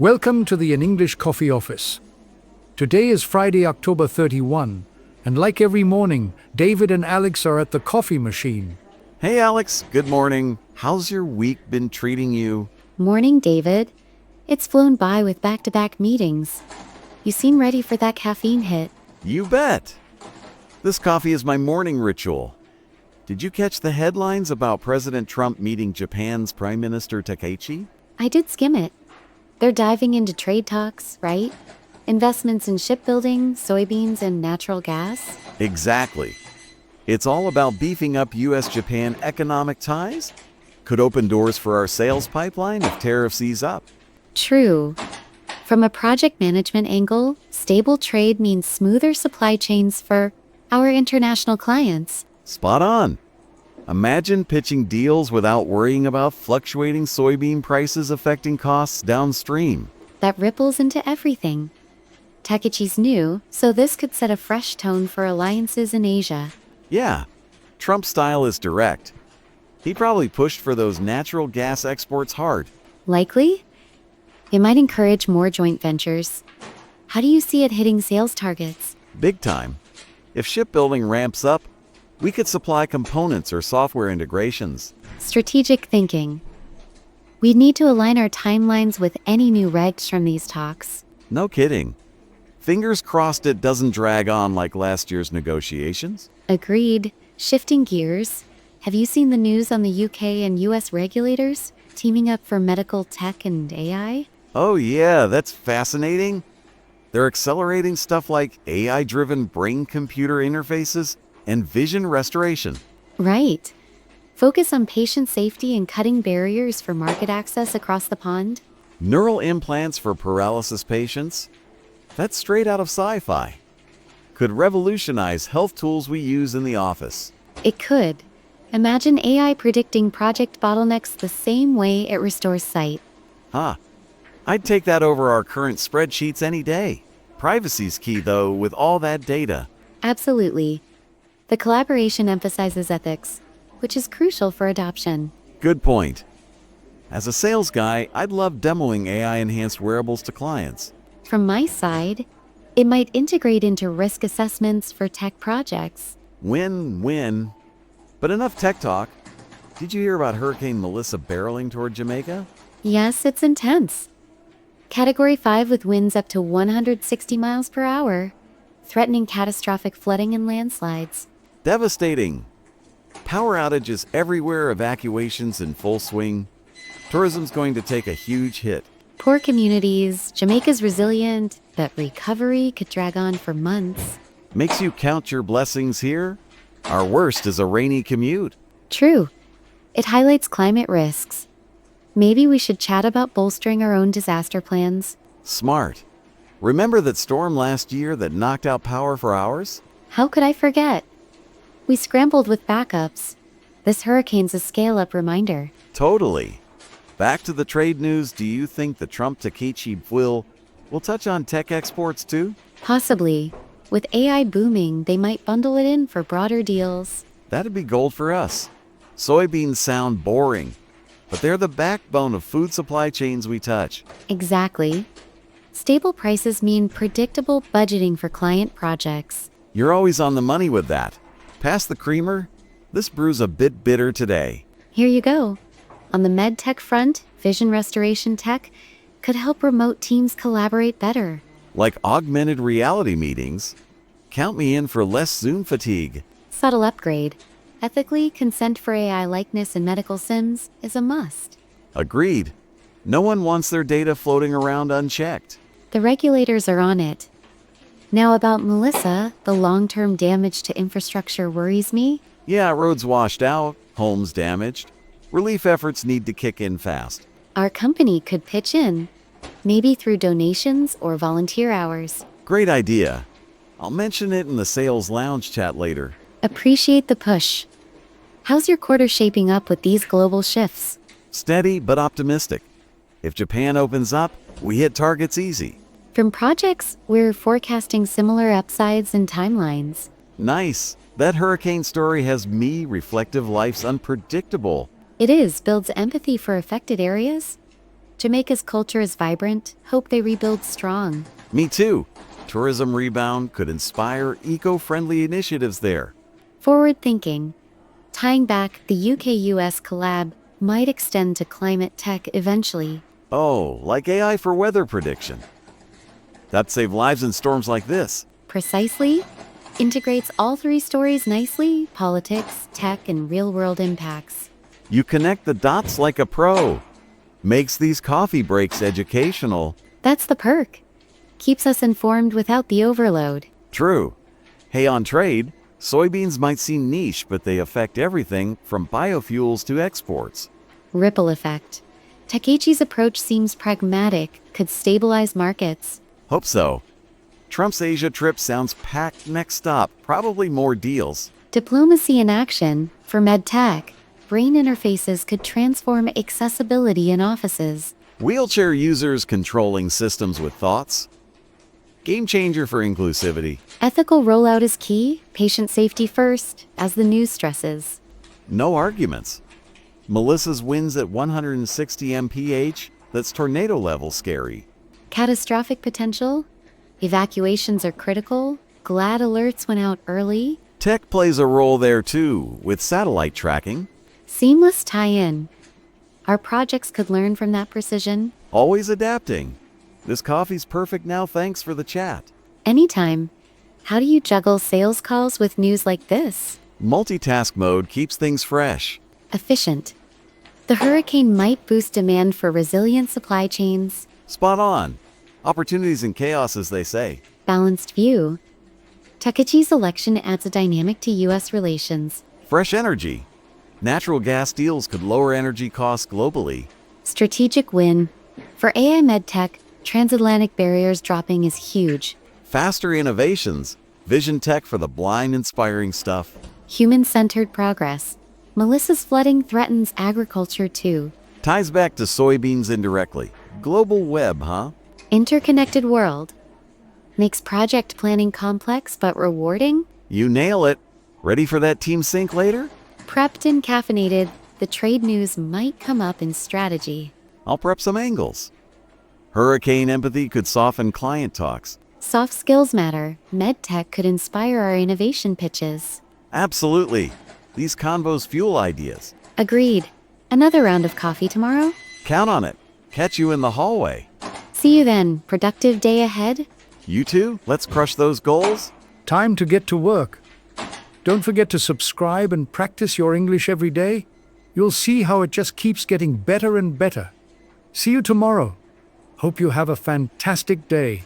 Welcome to the English Coffee Office. Today is Friday, October 31, and like every morning, David and Alex are at the coffee machine. Hey Alex, good morning. How's your week been treating you? Morning, David. It's flown by with back-to-back meetings. You seem ready for that caffeine hit. You bet. This coffee is my morning ritual. Did you catch the headlines about President Trump meeting Japan's Prime Minister Takeshi? I did skim it. They're diving into trade talks, right? Investments in shipbuilding, soybeans, and natural gas? Exactly. It's all about beefing up U.S.-Japan economic ties. Could open doors for our sales pipeline if tariffs ease up. True. From a project management angle, stable trade means smoother supply chains for our international clients. Spot on. Imagine pitching deals without worrying about fluctuating soybean prices affecting costs downstream. That ripples into everything. Takeshi's new, so this could set a fresh tone for alliances in Asia. Yeah, Trump's style is direct. He probably pushed for those natural gas exports hard. Likely? It might encourage more joint ventures. How do you see it hitting sales targets? Big time. If shipbuilding ramps up, we could supply components or software integrations. Strategic thinking. We'd need to align our timelines with any new regs from these talks. No kidding. Fingers crossed it doesn't drag on like last year's negotiations. Agreed. Shifting gears. Have you seen the news on the UK and US regulators teaming up for medical tech and AI? Oh yeah, that's fascinating. They're accelerating stuff like AI-driven brain-computer interfaces and vision restoration. Right. Focus on patient safety and cutting barriers for market access across the pond. Neural implants for paralysis patients? That's straight out of sci-fi. Could revolutionize health tools we use in the office. It could. Imagine AI predicting project bottlenecks the same way it restores sight. Huh. I'd take that over our current spreadsheets any day. Privacy's key, though, with all that data. Absolutely. The collaboration emphasizes ethics, which is crucial for adoption. Good point. As a sales guy, I'd love demoing AI-enhanced wearables to clients. From my side, it might integrate into risk assessments for tech projects. Win-win. But enough tech talk. Did you hear about Hurricane Melissa barreling toward Jamaica? Yes, it's intense. Category 5 with winds up to 160 miles per hour, threatening catastrophic flooding and landslides. Devastating. Power outages everywhere, evacuations in full swing. Tourism's going to take a huge hit. Poor communities, Jamaica's resilient, but recovery could drag on for months. Makes you count your blessings here? Our worst is a rainy commute. True. It highlights climate risks. Maybe we should chat about bolstering our own disaster plans. Smart. Remember that storm last year that knocked out power for hours? How could I forget? We scrambled with backups. This hurricane's a scale-up reminder. Totally. Back to the trade news, do you think the Trump-Takeshi will touch on tech exports too? Possibly. With AI booming, they might bundle it in for broader deals. That'd be gold for us. Soybeans sound boring, but they're the backbone of food supply chains we touch. Exactly. Stable prices mean predictable budgeting for client projects. You're always on the money with that. Pass the creamer? This brew's a bit bitter today. Here you go. On the med tech front, vision restoration tech could help remote teams collaborate better. Like augmented reality meetings. Count me in for less Zoom fatigue. Subtle upgrade. Ethically, consent for AI likeness in medical sims is a must. Agreed. No one wants their data floating around unchecked. The regulators are on it. Now about Melissa, the long-term damage to infrastructure worries me. Yeah, roads washed out, homes damaged. Relief efforts need to kick in fast. Our company could pitch in, maybe through donations or volunteer hours. Great idea. I'll mention it in the sales lounge chat later. Appreciate the push. How's your quarter shaping up with these global shifts? Steady but optimistic. If Japan opens up, we hit targets easy. From projects, we're forecasting similar upsides and timelines. Nice. That hurricane story has me reflective life's unpredictable. It builds empathy for affected areas. Jamaica's culture is vibrant. Hope they rebuild strong. Me too. Tourism rebound could inspire eco-friendly initiatives there. Forward thinking. Tying back, the UK-US collab might extend to climate tech eventually. Oh, like AI for weather prediction. That'd save lives in storms like this. Precisely. Integrates all three stories nicely: politics, tech, and real-world impacts. You connect the dots like a pro. Makes these coffee breaks educational. That's the perk. Keeps us informed without the overload. True. Hey, on trade, soybeans might seem niche, but they affect everything from biofuels to exports. Ripple effect. Takeichi's approach seems pragmatic, could stabilize markets. Hope so. Trump's Asia trip sounds packed. Next stop, probably more deals. Diplomacy in action. For medtech, brain interfaces could transform accessibility in offices. Wheelchair users controlling systems with thoughts. Game changer for inclusivity. Ethical rollout is key, patient safety first, as the news stresses. No arguments. Melissa's wins at 160 mph. That's tornado level scary. Catastrophic potential. Evacuations are critical. Glad alerts went out early. Tech plays a role there too, with satellite tracking. Seamless tie-in. Our projects could learn from that precision. Always adapting. This coffee's perfect now, thanks for the chat. Anytime. How do you juggle sales calls with news like this? Multitask mode keeps things fresh. Efficient. The hurricane might boost demand for resilient supply chains. Spot on. Opportunities in chaos, as they say. Balanced view. Takeichi's election adds a dynamic to U.S. relations. Fresh energy. Natural gas deals could lower energy costs globally. Strategic win. For AI medtech, transatlantic barriers dropping is huge. Faster innovations. Vision tech for the blind, inspiring stuff. Human-centered progress. Melissa's flooding threatens agriculture too. Ties back to soybeans indirectly. Global web, huh? Interconnected world. Makes project planning complex but rewarding. You nail it. Ready for that team sync later? Prepped and caffeinated, the trade news might come up in strategy. I'll prep some angles. Hurricane empathy could soften client talks. Soft skills matter. MedTech could inspire our innovation pitches. Absolutely. These convos fuel ideas. Agreed. Another round of coffee tomorrow? Count on it. Catch you in the hallway. See you then. Productive day ahead? You too? Let's crush those goals. Time to get to work. Don't forget to subscribe and practice your English every day. You'll see how it just keeps getting better and better. See you tomorrow. Hope you have a fantastic day.